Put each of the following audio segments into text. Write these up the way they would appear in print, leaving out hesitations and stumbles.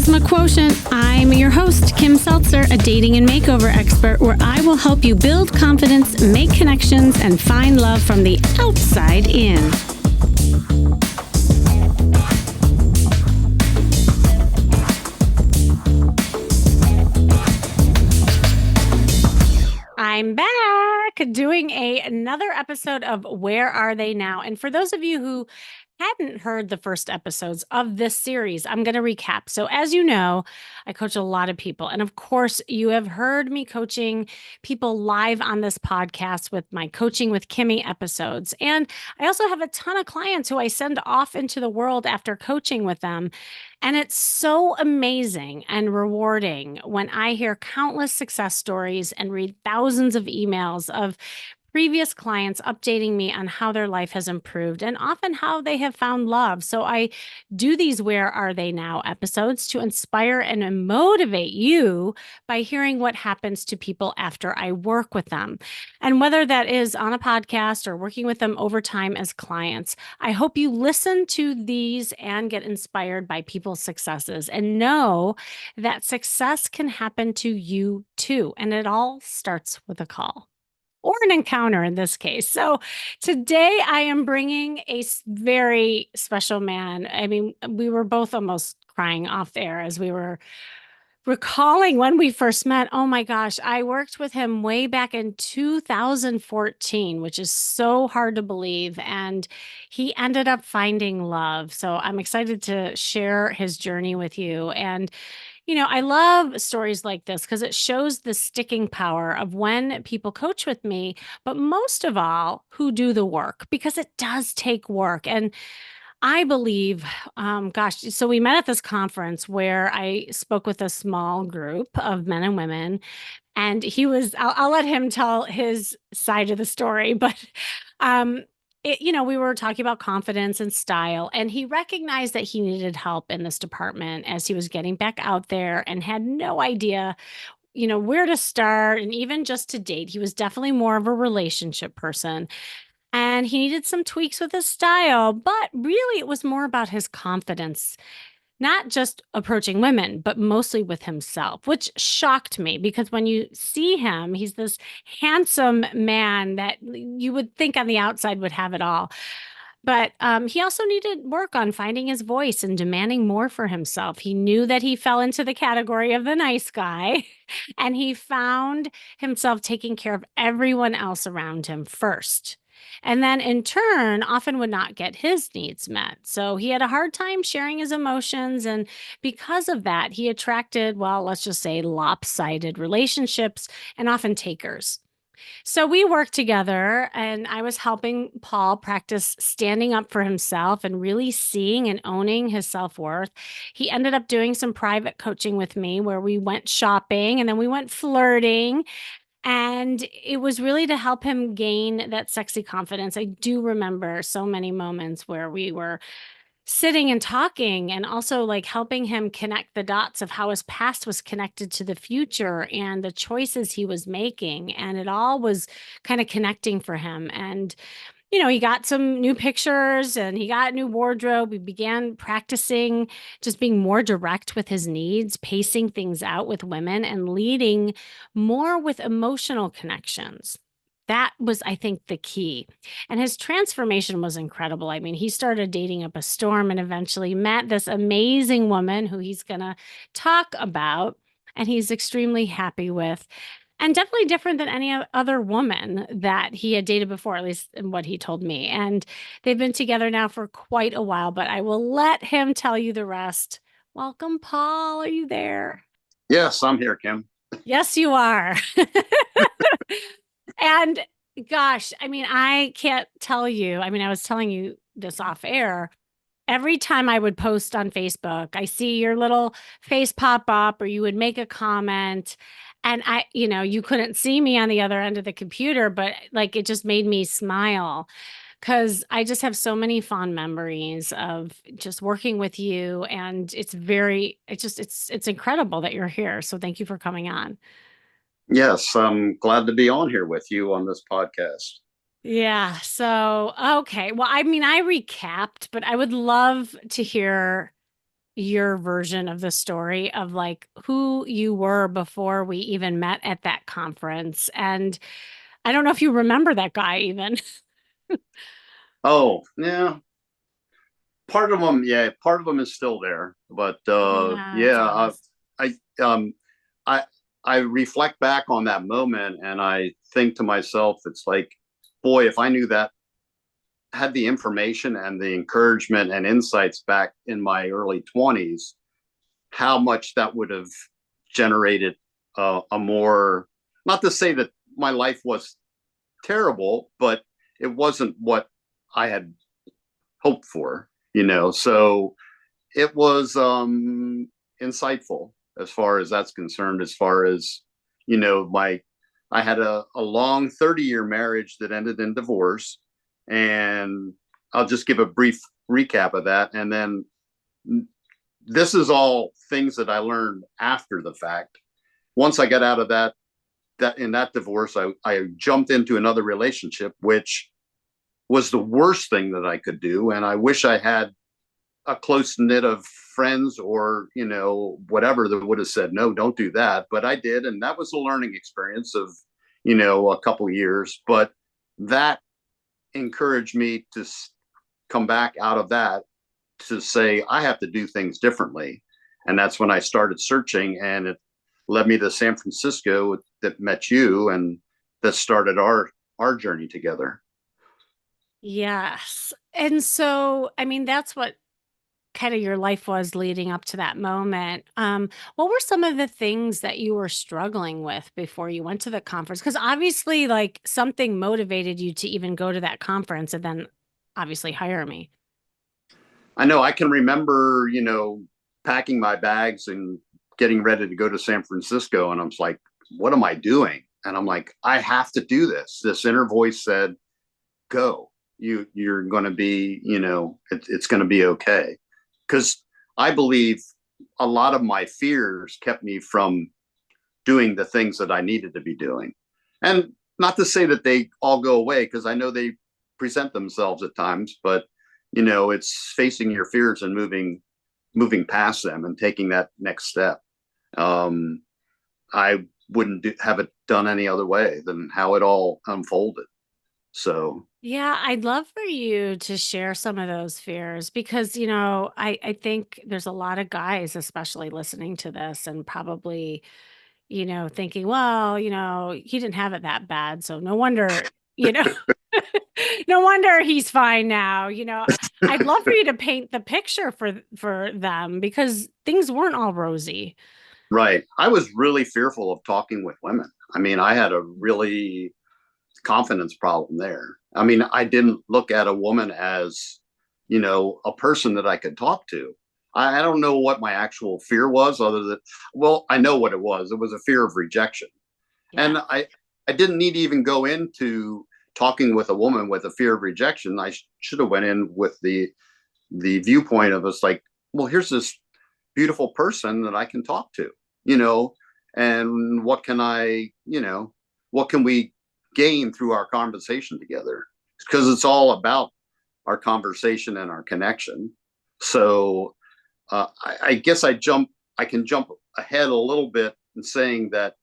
Charisma Quotient. I'm your host, Kim Seltzer, a dating and makeover expert, where I will help you build confidence, make connections, and find love from the outside in. I'm back doing another episode of Where Are They Now? And for those of you who hadn't heard the first episodes of this series, I'm going to recap. So as you know, I coach a lot of people. And of course, you have heard me coaching people live on this podcast with my Coaching with Kimmy episodes. And I also have a ton of clients who I send off into the world after coaching with them. And it's so amazing and rewarding when I hear countless success stories and read thousands of emails of previous clients updating me on how their life has improved and often how they have found love. So I do these Where Are They Now episodes to inspire and motivate you by hearing what happens to people after I work with them. And whether that is on a podcast or working with them over time as clients, I hope you listen to these and get inspired by people's successes and know that success can happen to you too. And it all starts with a call. Or an encounter in this case. So today I am bringing a very special man. I mean, we were both almost crying off air as we were recalling when we first met. Oh my gosh, I worked with him way back in 2014, which is so hard to believe. And he ended up finding love. So I'm excited to share his journey with you. And I love stories like this because it shows the sticking power of when people coach with me, but most of all, who do the work, because it does take work. And I believe, so we met at this conference where I spoke with a small group of men and women, and I'll let him tell his side of the story, but um, we were talking about confidence and style, and he recognized that he needed help in this department as he was getting back out there and had no idea, where to start and even just to date. He was definitely more of a relationship person. And he needed some tweaks with his style, but really it was more about his confidence, not just approaching women, but mostly with himself, which shocked me because when you see him, he's this handsome man that you would think on the outside would have it all. But he also needed work on finding his voice and demanding more for himself. He knew that he fell into the category of the nice guy, and he found himself taking care of everyone else around him first. And then in turn, often would not get his needs met. So he had a hard time sharing his emotions. And because of that, he attracted, well, let's just say lopsided relationships and often takers. So we worked together and I was helping Paul practice standing up for himself and really seeing and owning his self-worth. He ended up doing some private coaching with me where we went shopping and then we went flirting. And it was really to help him gain that sexy confidence. I do remember so many moments where we were sitting and talking and also like helping him connect the dots of how his past was connected to the future and the choices he was making. And it all was kind of connecting for him. And he got some new pictures and he got new wardrobe. We began practicing just being more direct with his needs, pacing things out with women, and leading more with emotional connections. That was, I think, the key. And his transformation was incredible. I mean, he started dating up a storm and eventually met this amazing woman who he's going to talk about and he's extremely happy with. And definitely different than any other woman that he had dated before, at least in what he told me. And they've been together now for quite a while, but I will let him tell you the rest. Welcome, Paul. Are you there? Yes, I'm here, Kim. Yes, you are. And gosh, I mean, I can't tell you. I mean, I was telling you this off air. Every time I would post on Facebook, I see your little face pop up or you would make a comment. And you couldn't see me on the other end of the computer, but like it just made me smile because I just have so many fond memories of just working with you. And it's incredible that you're here. So thank you for coming on. Yes, I'm glad to be on here with you on this podcast. Yeah. So, okay. Well, I mean, I recapped, but I would love to hear your version of the story of like who you were before we even met at that conference. And I don't know if you remember that guy even. Oh, yeah. Part of them is still there. But Yeah, it's yeah, honest. I um I I reflect back on that moment and I think to myself, it's like, boy, if I knew that, had the information and the encouragement and insights back in my early 20s, how much that would have generated a more, not to say that my life was terrible, but it wasn't what I had hoped for, So it was insightful as far as that's concerned. As far as, my, I had a long 30-year marriage that ended in divorce. And I'll just give a brief recap of that. And then this is all things that I learned after the fact. Once I got out of that in that divorce, I jumped into another relationship, which was the worst thing that I could do. And I wish I had a close knit of friends or, whatever that would have said, no, don't do that. But I did. And that was a learning experience of, a couple of years. But that encouraged me to come back out of that to say, I have to do things differently. And that's when I started searching, and it led me to San Francisco that met you, and that started our journey together. Yes. And so, I mean, that's what kind of your life was leading up to that moment. What were some of the things that you were struggling with before you went to the conference? Because obviously, like something motivated you to even go to that conference and then obviously hire me. I know I can remember, packing my bags and getting ready to go to San Francisco. And I'm like, what am I doing? And I'm like, I have to do this. This inner voice said, go. You're going to be, it's going to be okay. Because I believe a lot of my fears kept me from doing the things that I needed to be doing. And not to say that they all go away, because I know they present themselves at times, but it's facing your fears and moving past them and taking that next step. Um, I wouldn't have it done any other way than how it all unfolded. So Yeah, I'd love for you to share some of those fears because, I think there's a lot of guys, especially listening to this and probably, thinking, well, he didn't have it that bad. So no wonder, you know, no wonder he's fine now. I'd love for you to paint the picture for them because things weren't all rosy. right, I was really fearful of talking with women. I mean, I had a really confidence problem there. I mean, I didn't look at a woman as, a person that I could talk to. I don't know what my actual fear was, other than, well, I know what it was. It was a fear of rejection. Yeah. And I didn't need to even go into talking with a woman with a fear of rejection. I should have went in with the viewpoint of us like, well, here's this beautiful person that I can talk to, you know, and what can we gain through our conversation together? Because it's all about our conversation and our connection. So I guess I can jump ahead a little bit in saying that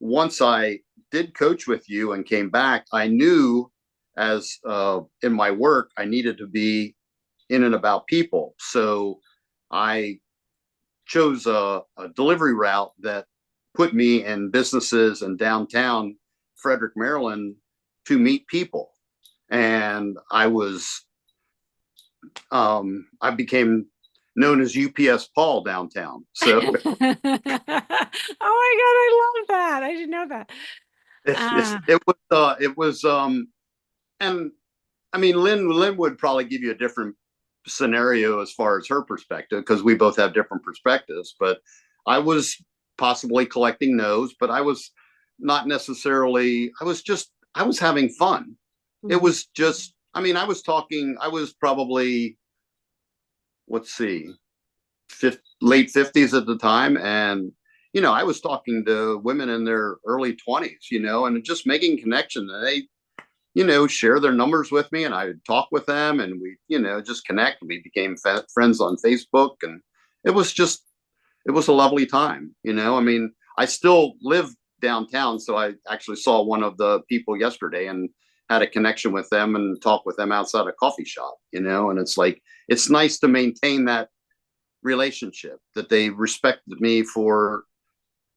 once I did coach with you and came back, I knew as in my work, I needed to be in and about people. So I chose a delivery route that put me in businesses in downtown Frederick, Maryland to meet people. And I became known as UPS Paul downtown. So Oh my God, I love that. I didn't know that. Ah, it was and I mean Lynn would probably give you a different scenario as far as her perspective because we both have different perspectives. But I was possibly collecting no's, but I was not necessarily. I was having fun. It mhm. was just. I mean, I was talking. I was probably, let's see, late 50s at the time, and I was talking to women in their early 20s, and just making connection. And they share their numbers with me and I would talk with them and we, just connect. We became friends on Facebook and it was just, it was a lovely time. I mean, I still live downtown, so I actually saw one of the people yesterday and had a connection with them and talked with them outside a coffee shop. And it's like, it's nice to maintain that relationship, that they respected me for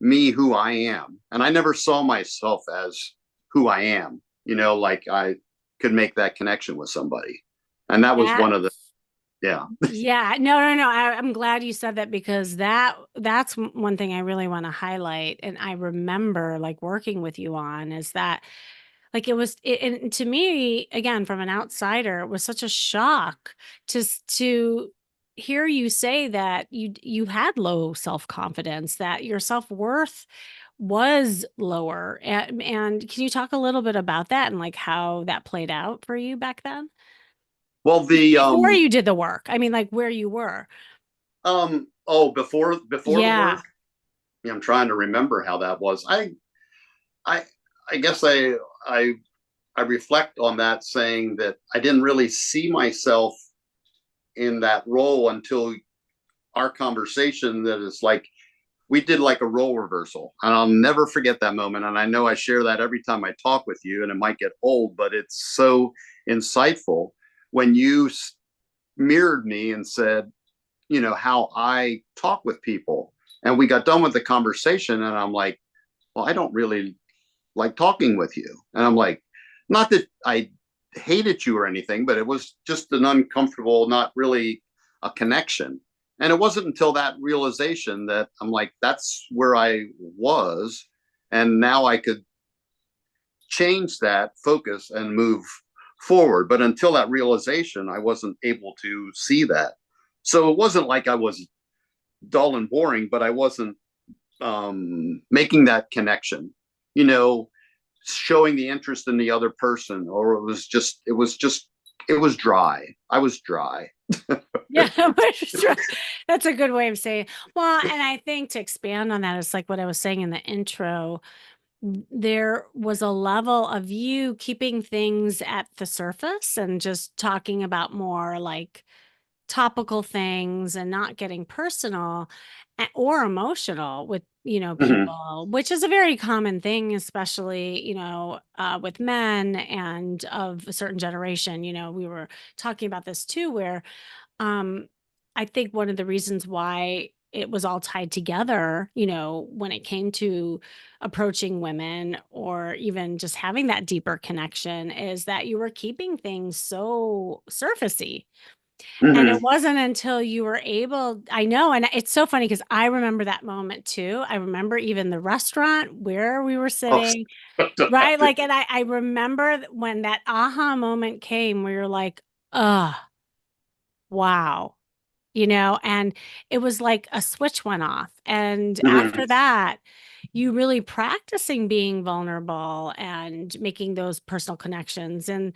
me, who I am. And I never saw myself as who I am, like I could make that connection with somebody. And that was That one of the, yeah. Yeah, no, no, no. I'm glad you said that because that's one thing I really want to highlight. And I remember like working with you on is that like and to me, again, from an outsider, it was such a shock to hear you say that you had low self-confidence, that your self-worth was lower. And can you talk a little bit about that and like how that played out for you back then? Well, the Before you did the work. I mean, like where you were. oh, before the work. Yeah. Yeah, I'm trying to remember how that was. I I guess I reflect on that, saying that I didn't really see myself in that role until our conversation, that is like we did like a role reversal, and I'll never forget that moment. And I know I share that every time I talk with you, and it might get old, but it's so insightful when you mirrored me and said, how I talk with people. And we got done with the conversation, and I'm like, well, I don't really like talking with you. And I'm like, not that I hated you or anything, but it was just an uncomfortable, not really a connection. And it wasn't until that realization that I'm like, that's where I was. And now I could change that focus and move forward. But until that realization, I wasn't able to see that. So it wasn't like I was dull and boring, but I wasn't making that connection, you know, showing the interest in the other person, or it was dry. I was dry. Yeah, that's a good way of saying. Well, and I think to expand on that, it's like what I was saying in the intro. There was a level of you keeping things at the surface and just talking about more like topical things and not getting personal or emotional with Mm-hmm. people, which is a very common thing, especially with men and of a certain generation. We were talking about this too, where um I think one of the reasons why it was all tied together, when it came to approaching women or even just having that deeper connection, is that you were keeping things so surfacey. And it Mm-hmm. wasn't until you were able, I know, and it's so funny because I remember that moment too. I remember even the restaurant where we were Oh, sitting, right? Like, and I remember when that aha moment came where you're like, oh, wow, and it was like a switch went off. And mm-hmm. after that, you really practicing being vulnerable and making those personal connections. And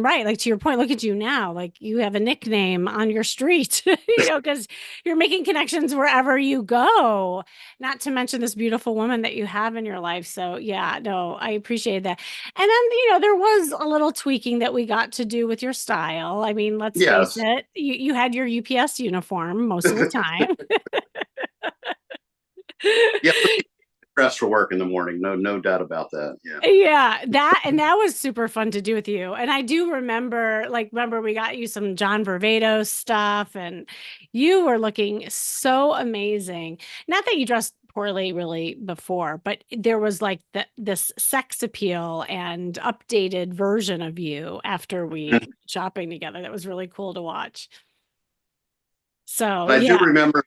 right, like to your point, look at you now, like you have a nickname on your street, because you're making connections wherever you go, not to mention this beautiful woman that you have in your life. So yeah, no, I appreciate that. And then, there was a little tweaking that we got to do with your style. I mean, let's face Yes. it, you had your UPS uniform most of the time. Yeah. Dress for work in the morning. No doubt about that. Yeah. Yeah, that was super fun to do with you. And I do remember we got you some John Vervato stuff and you were looking so amazing. Not that you dressed poorly really before, but there was like this sex appeal and updated version of you after we shopping together. That was really cool to watch. So, I do yeah. remember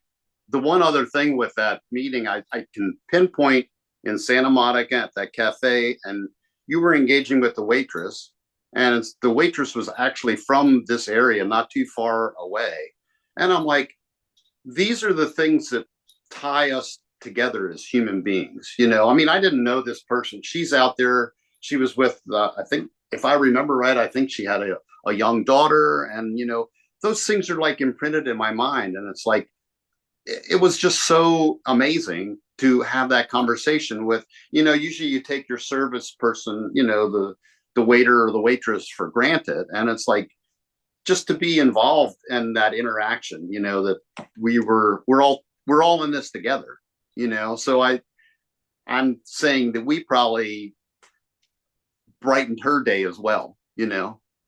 the one other thing with that meeting, I can pinpoint in Santa Monica at that cafe, and you were engaging with the waitress, and the waitress was actually from this area, not too far away. And I'm like, these are the things that tie us together as human beings. I mean, I didn't know this person. She's out there. She was with, I think, if I remember right, I think she had a young daughter, and those things are like imprinted in my mind, and it's like it was just so amazing to have that conversation with, usually you take your service person, the waiter or the waitress for granted. And it's like, just to be involved in that interaction, that we're all in this together, So I'm saying that we probably brightened her day as well,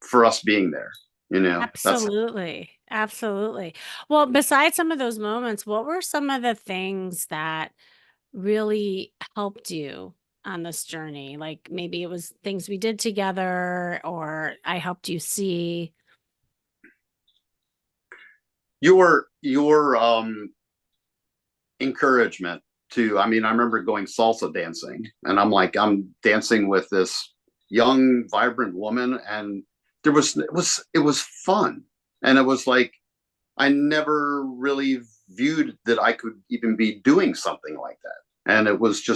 for us being there. That's Absolutely. Absolutely. Well, besides some of those moments, what were some of the things that really helped you on this journey? Like maybe it was things we did together or I helped you see. your encouragement to, I mean, I remember going salsa dancing, and I'm dancing with this young vibrant woman, and it was fun, and it was like I never really viewed that I could even be doing something like that, and it was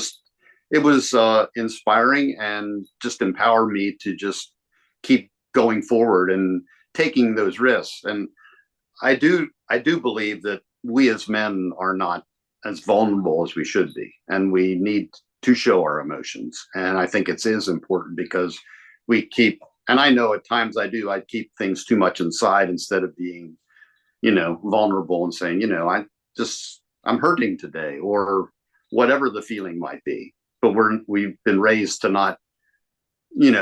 inspiring and just empowered me to just keep going forward and taking those risks. And I do believe that we as men are not as vulnerable as we should be, and we need to show our emotions. And I think it is important because we keep, and I know at times I keep things too much inside instead of being, vulnerable and saying, I'm hurting today, or whatever the feeling might be. But we've been raised to not,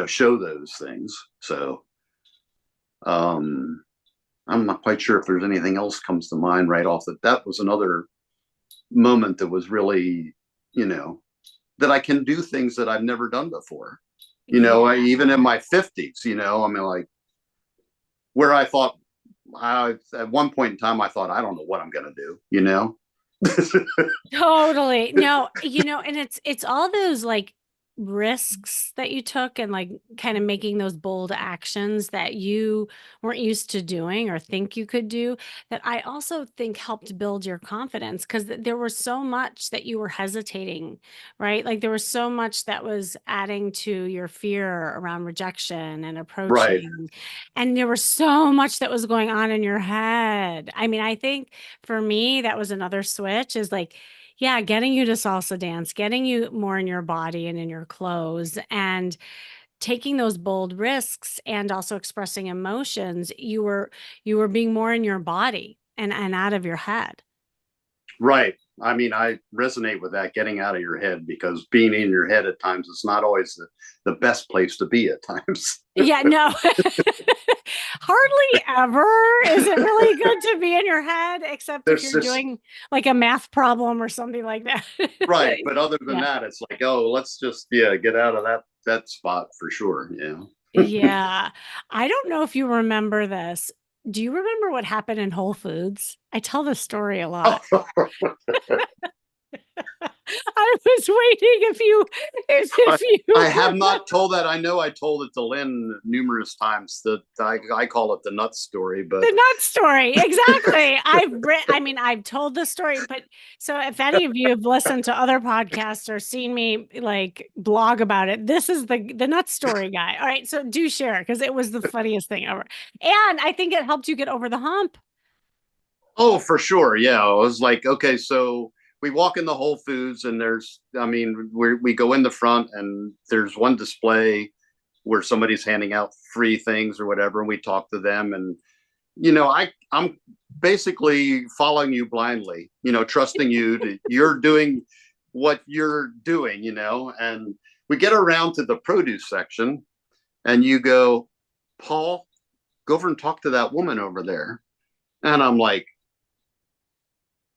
show those things. So, um, I'm not quite sure if there's anything else comes to mind right off that was another moment that was really, you know, that I can do things that I've never done before. Yeah. Even in my 50s, I mean, like where I thought at one point in time, I thought, I don't know what I'm going to do. Totally. No, and it's all those like risks that you took and like kind of making those bold actions that you weren't used to doing or think you could do that I also think helped build your confidence because there was so much that you were hesitating, right? Like there was so much that was adding to your fear around rejection and Right. approaching. And there was so much that was going on in your head. I mean, I think for me, that was another switch is like, yeah, getting you to salsa dance, getting you more in your body and in your clothes, and taking those bold risks and also expressing emotions. You were being more in your body and out of your head. Right. I mean, I resonate with that, getting out of your head, because being in your head at times is not always the best place to be at times. Yeah, no. Hardly ever is it really good to be in your head, except if There's you're this doing like a math problem or something like that. right, but other than Yeah. that, it's like, oh, let's just get out of that spot for sure. Yeah. I don't know if you remember this. Do you remember what happened in Whole Foods? I tell this story a lot. I was waiting if I, you I have not told that. I know I told it to Lynn numerous times. That I call it the nut story, but the nut story. Exactly. I mean, I've told the story, but so if any of you have listened to other podcasts or seen me like blog about it, this is the nut story guy. All right, so do share because it was the funniest thing ever. And I think it helped you get over the hump. oh, for sure, yeah. It was like, okay, so we walk in the Whole Foods, and I mean, we go in the front, and there's one display where somebody's handing out free things or whatever, and we talk to them, and I'm basically following you blindly, trusting you're doing what you're doing, and we get around to the produce section, and you go, Paul, go over and talk to that woman over there. And I'm like,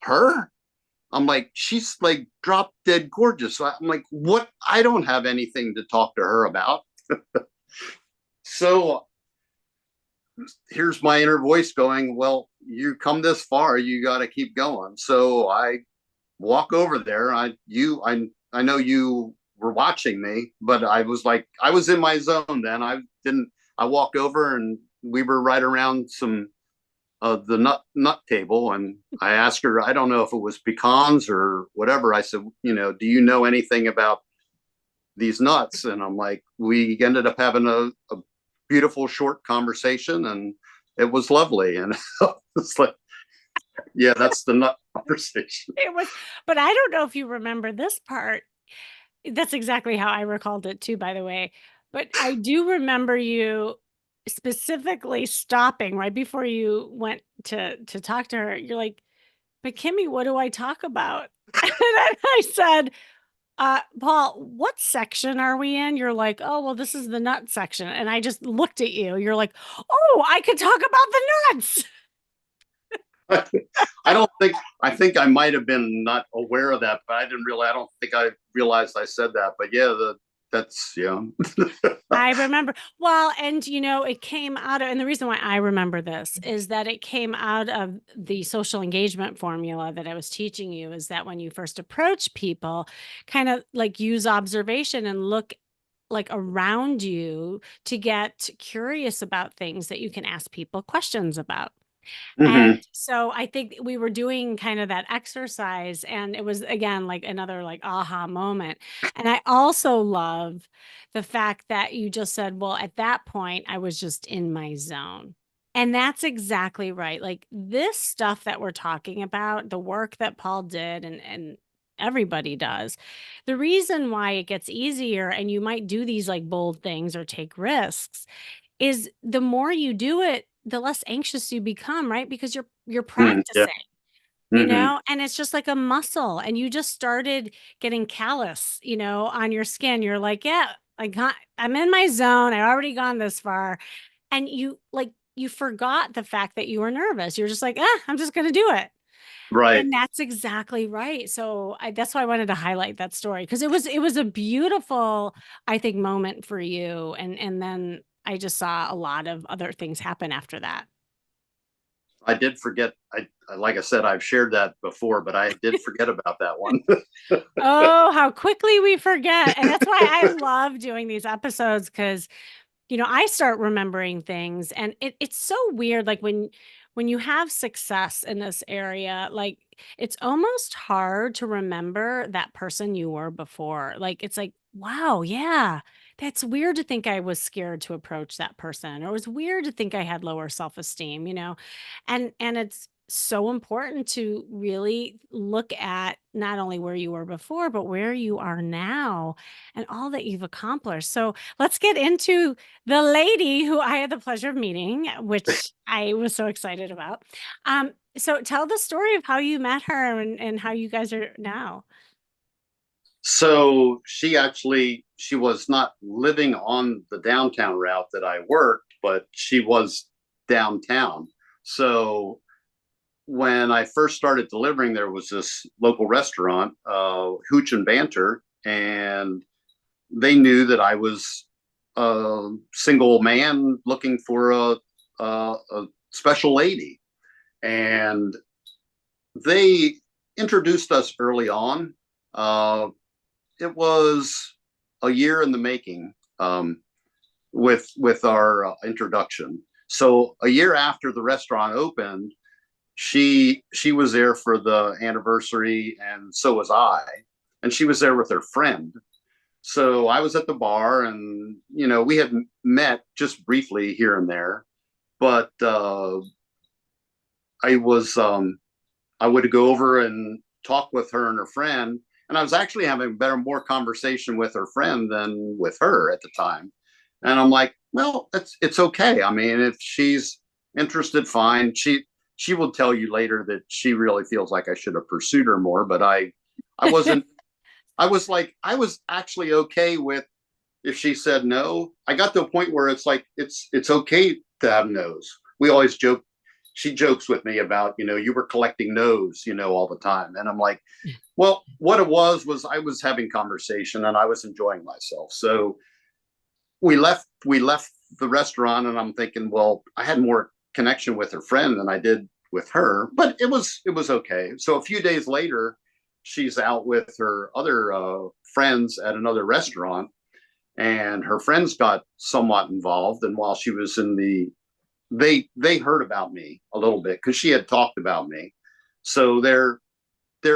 her? I'm like, she's like drop dead gorgeous. I'm like, what? I don't have anything to talk to her about. So here's my inner voice going, well, you come this far, you got to keep going. So I walk over there. I know you were watching me, but I was like, I was in my zone then. I walked over, and we were right around some the nut table, and I asked her, I don't know if it was pecans or whatever. I said, do you know anything about these nuts? And I'm like, we ended up having a beautiful short conversation, and it was lovely. And it's like, yeah, that's the nut conversation. It was, but I don't know if you remember this part. That's exactly how I recalled it too, by the way. But I do remember you. specifically stopping right before you went to talk to her. You're like, but Kimmy, what do I talk about? And then I said, Paul, what section are we in? You're like, oh, well, this is the nut section. And I just looked at you. You're like, oh, I could talk about the nuts. I don't think I think I might have been not aware of that, but I don't think I realized I said that. But yeah, that's yeah. I remember. Well, and it came out of, and the reason why I remember this is that it came out of the social engagement formula that I was teaching you is that when you first approach people, kind of like use observation and look like around you to get curious about things that you can ask people questions about. And Hmm. so I think we were doing kind of that exercise, and it was again like another like aha moment. And I also love the fact that you just said, well, at that point, I was just in my zone. And that's exactly right. Like this stuff that we're talking about, the work that Paul did and everybody does, the reason why it gets easier and you might do these like bold things or take risks is the more you do it, the less anxious you become, right? Because you're Yeah. practicing, Hmm. and it's just like a muscle and you just started getting callus, on your skin. You're like, yeah, I'm in my zone. I already gone this far. And you forgot the fact that you were nervous. You're just like, I'm just going to do it. Right. And that's exactly right. So that's why I wanted to highlight that story because it was a beautiful, I think, moment for you. And then I just saw a lot of other things happen after that. I did forget. Like I said, I've shared that before, but I did forget about that one. Oh, how quickly we forget. And that's why I love doing these episodes because I start remembering things and it's so weird. Like when you have success in this area, like it's almost hard to remember that person you were before. Like it's like, wow, yeah, that's weird to think I was scared to approach that person, or it was weird to think I had lower self-esteem. And it's so important to really look at not only where you were before, but where you are now and all that you've accomplished. So let's get into the lady who I had the pleasure of meeting, which I was so excited about. So tell the story of how you met her and how you guys are now. So she was not living on the downtown route that I worked, but she was downtown. So when I first started delivering, there was this local restaurant, Hooch and Banter, and they knew that I was a single man looking for a special lady, and they introduced us early on. It was a year in the making with our introduction. So a year after the restaurant opened, she was there for the anniversary, and so was I. And she was there with her friend. So I was at the bar, and we had met just briefly here and there, but I was I would go over and talk with her and her friend, and I was actually having more conversation with her friend than with her at the time. And I'm like, well, it's okay. I mean, if she's interested, fine. She will tell you later that she really feels like I should have pursued her more, but I wasn't. I was actually okay with if she said no. I got to a point where it's like it's okay to have no's. We always joke. She jokes with me about you were collecting no's all the time, and I'm like, well, what it was I was having conversation and I was enjoying myself. So we left the restaurant, and I'm thinking, well, I had more connection with her friend than I did with her, but it was okay. So a few days later, she's out with her other friends at another restaurant, and her friends got somewhat involved. And while she was in they heard about me a little bit because she had talked about me, so they're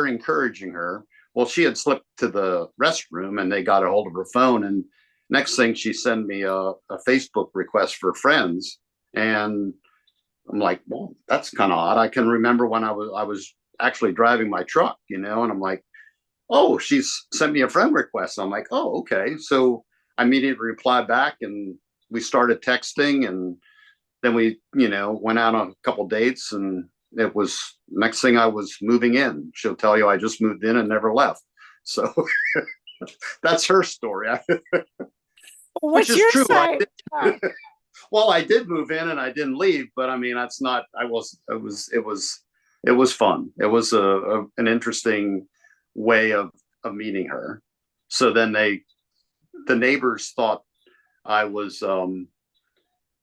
encouraging her. Well, she had slipped to the restroom, and they got a hold of her phone, and next thing she sent me a Facebook request for friends. And I'm like, well, that's kind of odd. I can remember when I was actually driving my truck, and I'm like, oh, she's sent me a friend request. I'm like, oh, okay. So I immediately replied back, and we started texting, and then we, went out on a couple dates, and it was next thing I was moving in. She'll tell you I just moved in and never left. So that's her story, which What's is your true. side? Well, I did move in and I didn't leave, but I mean, that's not, it was fun. It was an interesting way of meeting her. So then the neighbors thought I was,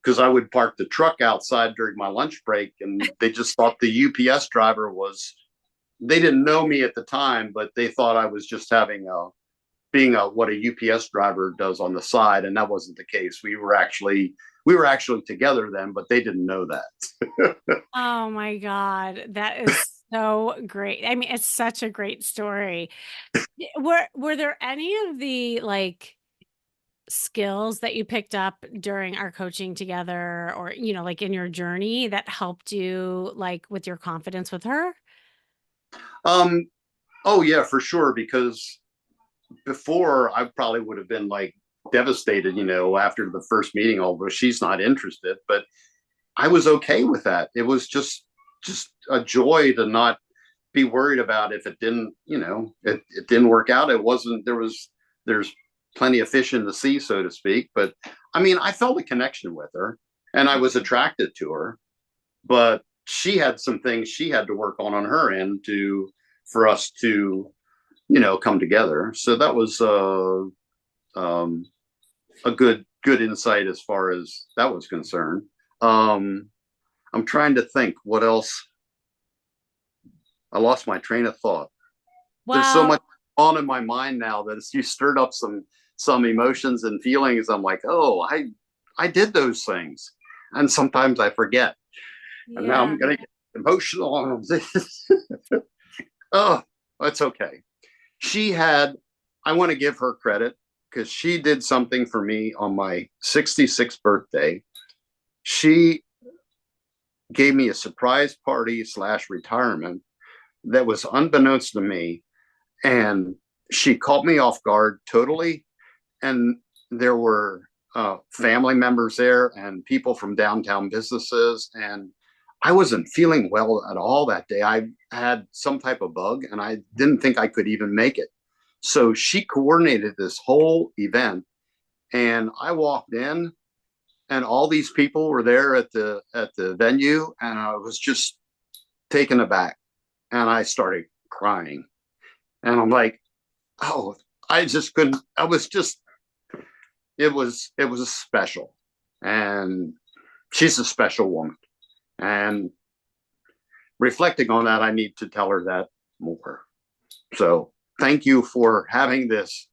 because I would park the truck outside during my lunch break, and they just thought the UPS driver was, they didn't know me at the time, but they thought I was just being what a UPS driver does on the side. And that wasn't the case. We were actually together then, but they didn't know that. Oh my God. That is so great. I mean, it's such a great story. Were there any of the like skills that you picked up during our coaching together or, like in your journey that helped you like with your confidence with her? um, oh yeah, for sure. Because before I probably would have been like devastated, after the first meeting, although she's not interested, but I was okay with that. It was just a joy to not be worried about if it didn't, it didn't work out. It wasn't, there's plenty of fish in the sea, so to speak. But I mean, I felt a connection with her and I was attracted to her, but she had some things she had to work on her end for us to, come together. So that was um, a good insight as far as that was concerned. Um, I'm trying to think what else. I lost my train of thought. There's so Well, much on in my mind now that you stirred up some emotions and feelings. I'm like, oh, I did those things, and sometimes I forget, and now yeah. I'm gonna get emotional. Oh, that's okay. She had. I want to give her credit because she did something for me on my 66th birthday. She gave me a surprise party slash retirement that was unbeknownst to me. And she caught me off guard totally. And there were family members there and people from downtown businesses. And I wasn't feeling well at all that day. I had some type of bug and I didn't think I could even make it. So she coordinated this whole event. And I walked in and all these people were there at the venue. And I was just taken aback and I started crying. And I'm like, oh, I just couldn't. I was just, it was special. And she's a special woman. And reflecting on that, I need to tell her that more. So thank you for having this,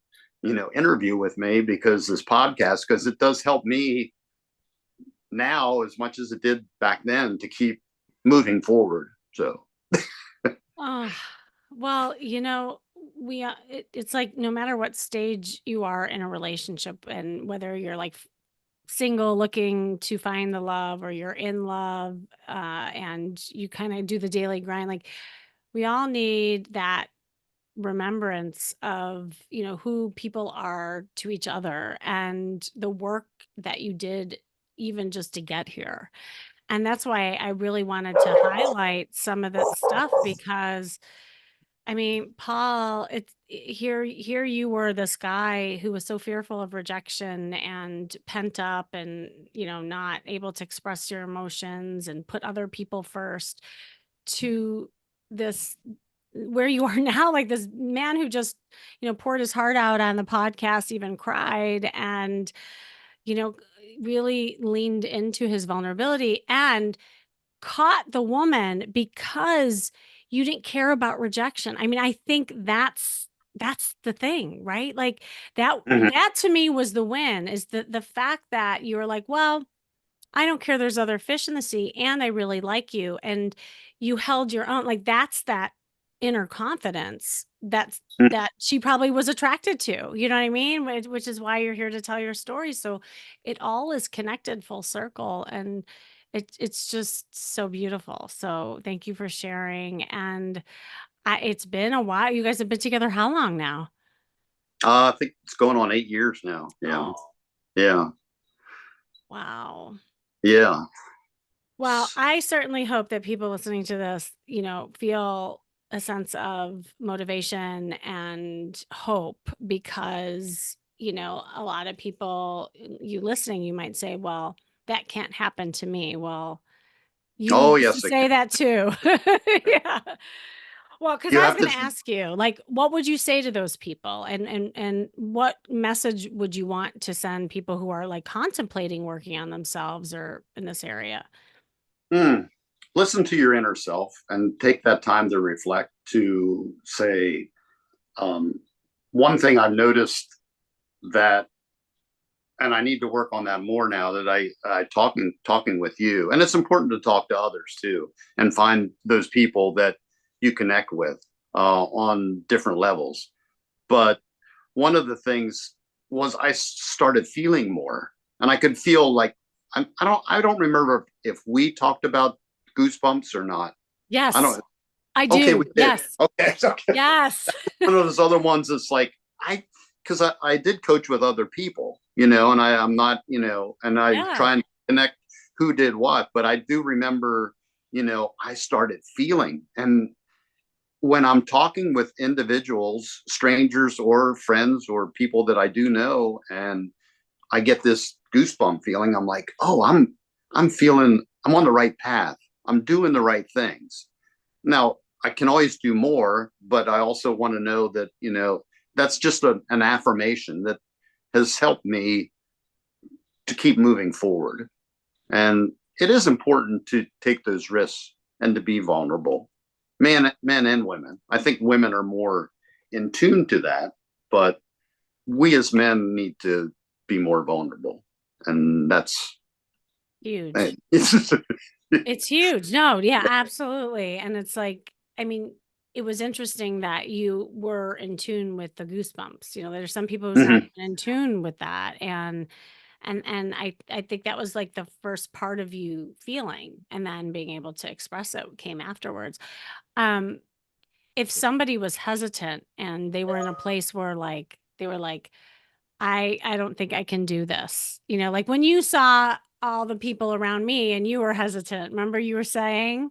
interview with me because this podcast, because it does help me now as much as it did back then to keep moving forward. So, Oh, well, it's like no matter what stage you are in a relationship and whether you're like single looking to find the love or you're in love, and you kind of do the daily grind, like we all need that remembrance of, who people are to each other and the work that you did even just to get here. And that's why I really wanted to highlight some of that stuff because I mean, Paul, here you were this guy who was so fearful of rejection and pent up and, not able to express your emotions and put other people first to this where you are now, like this man who just, poured his heart out on the podcast, even cried and, you know, really leaned into his vulnerability and caught the woman because you didn't care about rejection. I mean, I think that's the thing, right? Like that mhm. that to me was the win is the fact that you were like, well, I don't care there's other fish in the sea and I really like you and you held your own. Like that's that inner confidence that she probably was attracted to. You know what I mean? Which is why you're here to tell your story. So it all is connected full circle and it's just so beautiful. So thank you for sharing. And it's been a while. You guys have been together how long now? I think it's going on 8 years now. Yeah. Oh, Yeah. Wow. Yeah. Well, I certainly hope that people listening to this, feel a sense of motivation and hope because, a lot of people, you listening, you might say, well, that can't happen to me. Well, you Oh, used to yes, it say that too. Yeah. Well, because You I was have going to. to ask you, like, what would you say to those people, and what message would you want to send people who are like contemplating working on themselves or in this area? Hmm. Listen to your inner self and take that time to reflect, to say, um, one thing I've noticed that, and I need to work on that more now that I talking with you, and it's important to talk to others too, and find those people that you connect with on different levels. But one of the things was I started feeling more, and I could feel like I don't remember if we talked about goosebumps or not. I Yes, don't. I Okay, we do. did. Yes. Okay, okay. Yes. One of those other ones that's like I because I did coach with other people, and I'm not, and I Yeah. try and connect who did what, but I do remember, I started feeling, and when I'm talking with individuals, strangers or friends or people that I do know, and I get this goosebump feeling, I'm like, oh, I'm feeling I'm on the right path. I'm doing the right things. Now, I can always do more, but I also want to know that, that's just an affirmation that has helped me to keep moving forward. And it is important to take those risks and to be vulnerable. Men and women. I think women are more in tune to that, but we as men need to be more vulnerable. And that's Huge. it's It's huge. No, yeah, absolutely. And it's like, I mean, it was interesting that you were in tune with the goosebumps. There's some people who's not Mhm. even in tune with that. And I think that was like the first part of you feeling, and then being able to express it came afterwards. Um, if somebody was hesitant and they were in a place where like they were like, I don't think I can do this. Like when you saw all the people around me and you were hesitant. Remember you were saying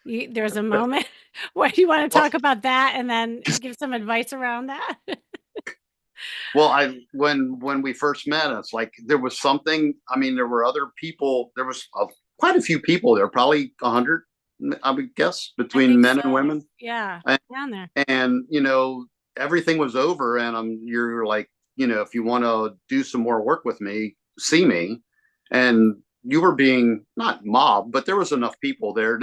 there's a moment where you want to Well, talk about that and then give some advice around that? Well, when we first met, it's like there was something. I mean, there were other people. There was quite a few people there, probably 100, I would guess, I between think men and so. women. Yeah, And, down there. and everything was over, and you're like, if you want to do some more work with me, see me. And you were being not mobbed, but there was enough people there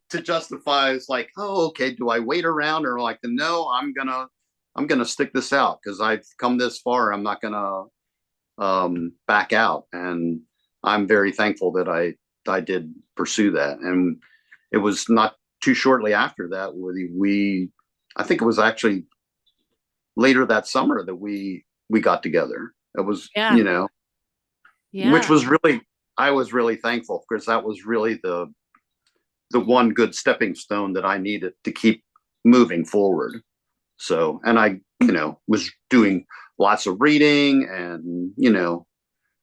to justify. It's like, oh, okay, do I wait around, or like, no, I'm gonna stick this out because I've come this far. I'm not gonna back out, and I'm very thankful that I did pursue that. And it was not too shortly after that we I think it was actually later that summer that we got together. It was, Yeah. which Yeah. was really, I was really thankful because that was really the one good stepping stone that I needed to keep moving forward. So, and I, was doing lots of reading and,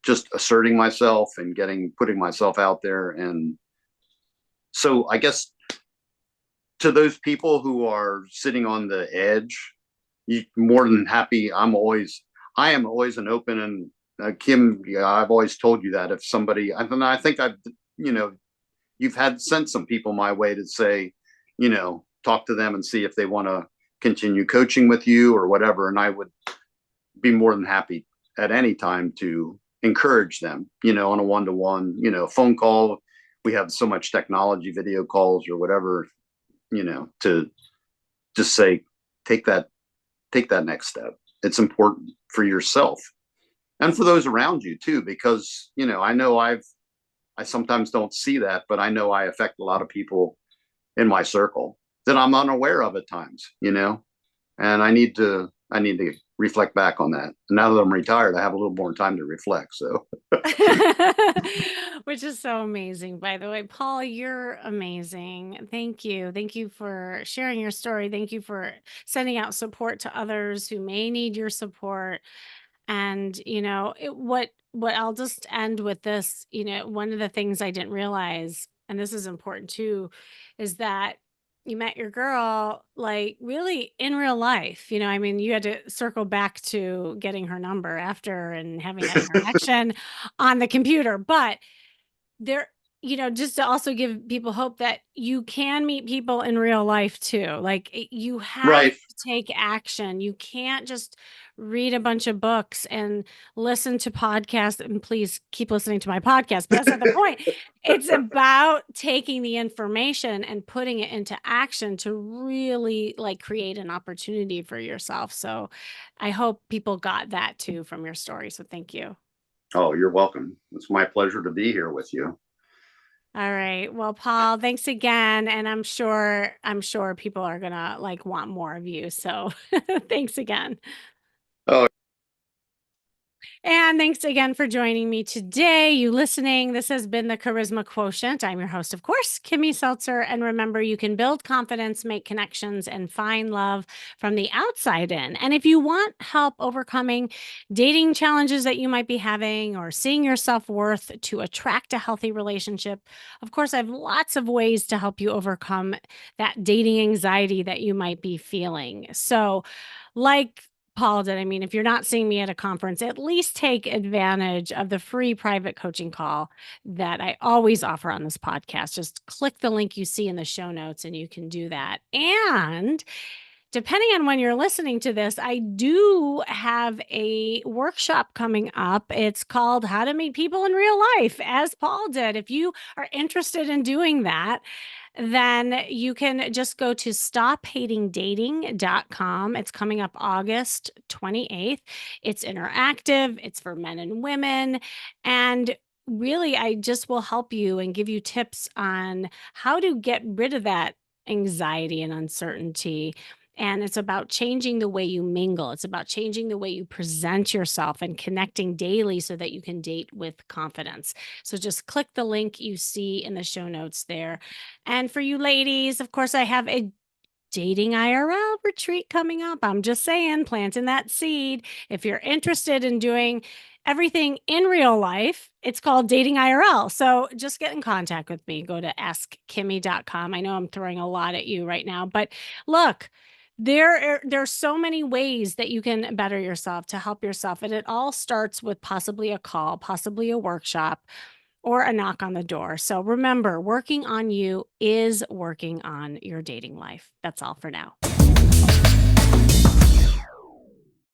just asserting myself and putting myself out there. And so I guess to those people who are sitting on the edge, you more than happy. I am always an open and Kim, yeah, I've always told you that if somebody, I think I've, you know, you've had sent some people my way to say, talk to them and see if they want to continue coaching with you or whatever. And I would be more than happy at any time to encourage them, on a one-to-one, phone call. We have so much technology, video calls or whatever, to just say, take that, take that next step. It's important for yourself and for those around you too, because, I know I sometimes don't see that, but I know I affect a lot of people in my circle that I'm unaware of at times, and I need to reflect back on that. And now that I'm retired, I have a little more time to reflect. So Which is so amazing, by the way. Paul, you're amazing. Thank you. Thank you for sharing your story. Thank you for sending out support to others who may need your support. And, what I'll just end with this, one of the things I didn't realize, and this is important too, is that you met your girl like really in real life. I mean, you had to circle back to getting her number after and having that interaction on the computer. But there just to also give people hope that you can meet people in real life too. Like, you have Right. to take action. You can't just read a bunch of books and listen to podcasts, and please keep listening to my podcast, but that's not the point. It's about taking the information and putting it into action to really like create an opportunity for yourself. So I hope people got that too from your story. So thank you. Oh, you're welcome. It's my pleasure to be here with you. All right. Well, Paul, thanks again. And I'm sure people are gonna like want more of you. So thanks again. Oh, And thanks again for joining me today. You listening. This has been the Charisma Quotient. I'm your host, of course, Kimmy Seltzer. And remember, you can build confidence, make connections, and find love from the outside in. And if you want help overcoming dating challenges that you might be having or seeing your self worth to attract a healthy relationship, of course, I have lots of ways to help you overcome that dating anxiety that you might be feeling. So, like Paul did. I mean, if you're not seeing me at a conference, at least take advantage of the free private coaching call that I always offer on this podcast. Just click the link you see in the show notes and you can do that. And depending on when you're listening to this, I do have a workshop coming up. It's called How to Meet People in Real Life, as Paul did. If you are interested in doing that, then you can just go to stophatingdating.com. It's coming up August 28th. It's interactive, it's for men and women. And really, I just will help you and give you tips on how to get rid of that anxiety and uncertainty. And it's about changing the way you mingle. It's about changing the way you present yourself and connecting daily so that you can date with confidence. So just click the link you see in the show notes there. And for you ladies, of course, I have a dating IRL retreat coming up. I'm just saying, planting that seed. If you're interested in doing everything in real life, it's called Dating IRL. So just get in contact with me. Go to askkimmy.com. I know I'm throwing a lot at you right now, but look, there's so many ways that you can better yourself to help yourself. And it all starts with possibly a call, possibly a workshop, or a knock on the door. So remember, working on you is working on your dating life. That's all for now.